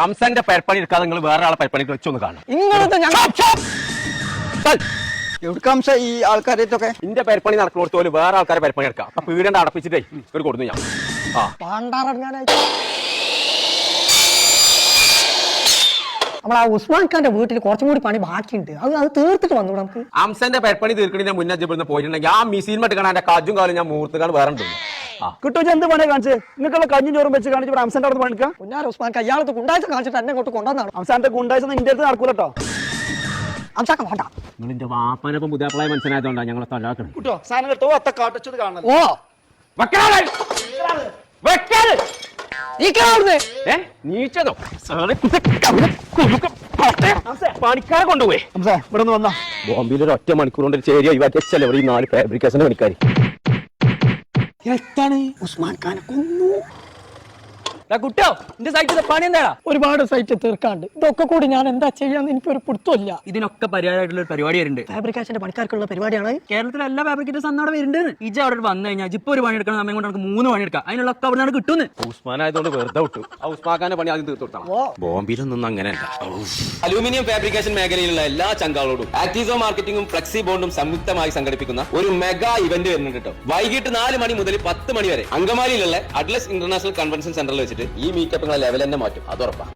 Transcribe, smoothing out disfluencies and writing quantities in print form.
അംസന്റെ പെരപ്പണി എടുക്കാതെ നിങ്ങൾ വേറെ ആളെ പെരപ്പണി വെച്ചൊന്ന് കാണാം. എവിടുക്കാംശ ഈ ആൾക്കാരൊക്കെ ഇന്റെ പെരപ്പണി നടക്കുന്നിടത്ത് പോലും വേറെ ആൾക്കാരെ പെരപ്പണി എടുക്കാം. അപ്പൊ വീടിന്റെ അടപ്പിച്ചിട്ടേ ഒരു കൊടുന്നു ഞാൻ. നമ്മളെ ഉസ്മാൻ ഖാന്റെ വീട്ടിൽ കുറച്ചും കൂടി പണി ബാക്കിയുണ്ട്. അത് തീർത്തിട്ട് വന്നു നമുക്ക്. അംസന്റെ പെരപ്പണി തീർക്കണേ മുന്നേ ഇവിടുന്ന് പോയിട്ടുണ്ടെങ്കിൽ ആ മിസീൻ മട്ടിക്കണം എന്റെ കാജും കാലും ഞാൻ മുഹൂർത്തുകാണ് വേറെ ഉണ്ട്. കിട്ടും എന്ത് പണിയെ കാണിച്ച് നിങ്ങൾക്കുള്ള കഞ്ഞും ചോറും വെച്ച് കാണിച്ച് അംസന്റെ അവിടെ പണിക്കാം. കുഞ്ഞാറ് ഉസ്മാൻ ഖാൻ ഇയാളത്ത് ഗുണ്ടാഴ്ച കാണിച്ചിട്ട് എന്നെ അങ്ങോട്ട് കൊണ്ടുവന്നാണ്. അംസാന്റെ ഗുണ്ടാഴ്ച ഇന്ത്യ അടുത്ത് നടക്കൂല കേട്ടോ. അംസാക്ക വേണ്ട. നിങ്ങൾ എന്റെ വാപ്പനപ്പം പുതിയപ്പളായി മനസ്സിലായതുകൊണ്ടാണ് ഞങ്ങളെ തല്ലാക്കണം. കിട്ടോ സാധനം കേട്ടോ അത്ത കാട്ടച്ചത് കാണണം. ഓ നീച്ചതോ പണിക്കാരെ കൊണ്ടുപോയി ഇവിടെ നിന്ന് വന്നാ ബോംബെയിൽ ഒരു ഒറ്റ മണിക്കൂർ കൊണ്ട് ചേരി ഒഴിവാക്കിയല്ലേ ഈ 4 ഫാബ്രിക്കേഷന്റെ പണിക്കാർ. എത്താണ് ഉസ്മാൻ ഖാനെ കൊന്നു. കുട്ടോ എന്റെ സൈറ്റിലെ പണി എന്താ? ഒരുപാട് സൈറ്റ് തീർക്കാണ്ട്. ഇതൊക്കെ കൂടി ഞാൻ എന്താ ചെയ്യാന്ന് എനിക്കൊരു പിടുത്തമില്ല. ഇതിനൊക്കെ പരിഹാരമായിട്ടുള്ള ഒരു പരിപാടി വരുന്നുണ്ട്. ഫാബ്രിക്കേഷന്റെ പണിക്കാർക്കുള്ള പരിപാടിയാണ്. കേരളത്തിലെ എല്ലാ ഫാബ്രിക്കേറ്റേഴ്സ് അന്നവിടെ വരുന്നുണ്ട്. ഇജ അവിടെ വന്നു കഴിഞ്ഞാൽ ഇപ്പൊ ഒരു പണി എടുക്കണം, സമയം കൊണ്ട് നമുക്ക് 3 പണി എടുക്കാം. അതിനുള്ള ഒക്കെ അവിടെ കിട്ടുന്നു. ഉസ്മാൻ ആയതുകൊണ്ട് വെറുതെ വിട്ടു. ആ ഉസ്മാഖാന്റെ പണി ആദ്യം തീർത്തോട്ടാ. ബോംബെയിലൊന്നും അങ്ങനെയല്ല. അലൂമിനിയം ഫാബ്രിക്കേഷൻ മേഖലയിലുള്ള എല്ലാ ചങ്കാളോടും ആക്ടീസോ മാർക്കറ്റിംഗും ഫ്ലെക്സി ബോണ്ടും സംയുക്തമായി സംഘടിപ്പിക്കുന്ന ഒരു മെഗാ ഇവന്റ് വരുന്നുണ്ട് കേട്ടോ. വൈകിട്ട് 4 മണി മുതൽ 10 മണി വരെ അങ്കമാലിയിലുള്ള അഡ്ലസ് ഇന്റർനാഷണൽ കൺവെൻഷൻ സെന്ററിൽ വെച്ചിട്ട് ഈ മീറ്റപ്പുകളെ ലെവൽ തന്നെ മാറ്റും. അത് ഉറപ്പാണ്.